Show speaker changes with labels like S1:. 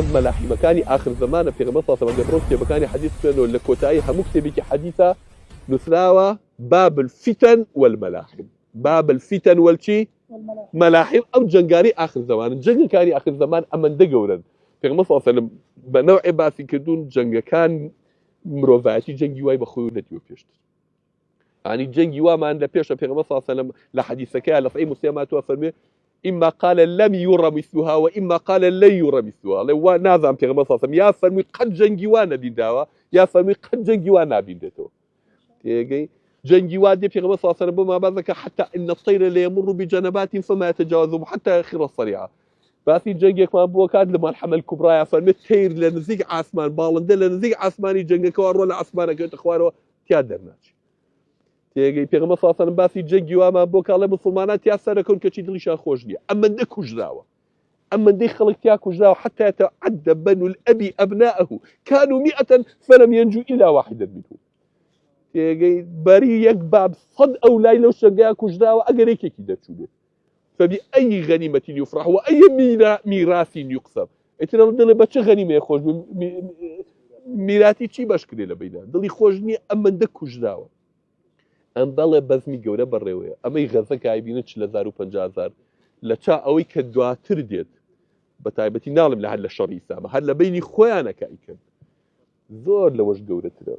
S1: مەلاحیمەکانی آخر زمانە پێغەمبەر صلی الله علیه و سلم کتێبەکانی حەدیث خوێنەوە لە کۆتایی هەموو کتێبێکی حەدیثە نووسراوە باب الفتن والملاحم باب الفتن والچی ملاحم ئەو جنگاری آخر زمان جنگەکانی آخر زمان ئەمەندە گەورن پێغەمبەر صلی الله علیه و سلم بە نەوعی باسی کردوون جنگەکان مرۆڤایەتی جەنگی وای بەخۆی نەدیوە پێشتر يعني جنگی وامان لە پێشە پێغەمبەر صلی الله علیه و سلم لە حەدیثەکەیە لە صحیح مسلم هاتووە فەرمێ إما قال لم يرى مثلها وإما قال لن يرى مثلها لو نازم في غمصة يا فرمي قد جنجوانا دي داوا يا فرمي قد جنجوانا بيندتو تيجي جنجوان دي في غمصة بما بذك حتى إن الطير لا يمر بجنبات فما يتجاوزهم حتى يخر الصريعة باسي جنجك ما بوكاد لما الحمل الكبرى يا فرمي التير لنزيق عثمان بالندل لنزيق عثماني جنجك ورولا عثمانك تخوارو تيادرناش تيجي پیغمبر صلی الله علیه و باسی جنگی و ما بۆ کاڵێ مسلمانان تیا سەرەکەون کەچی دڵیشان خۆش نییە ئەمەندە کوژراوە ئەمەندەی خەڵک تیا کوژراوە حتى يتعد بنو الأب أبناءه كانوا 100 فلم ينجوا إلا واحدا منهم تيجي بەری یەک باب 100 ئەولای لەو شەنگەیە کوژراوە ئەگەر یەکێکی دەرچوو بێت فبأي غنيمة يفرح وأي ميراث يقسم ئیتر دڵێ بە چه غەنیمەیە خۆش میراتی چی بەش کرێ لە بەیدا دڵی خۆش نییە ئەمەندە کوژراوە ئەم بەڵێ بەزمی گەورە بەڕێوەیە ئەمەی غەزەکە ئایبینە 450,000 لە چا ئەوەی کە دواتر دێت بە تایبەتی ناڵم لە هەر لە شەڕی ئیسلامە هەر لە بینی خۆیانەکە ئیکەن زۆر لەوەش گەورەترە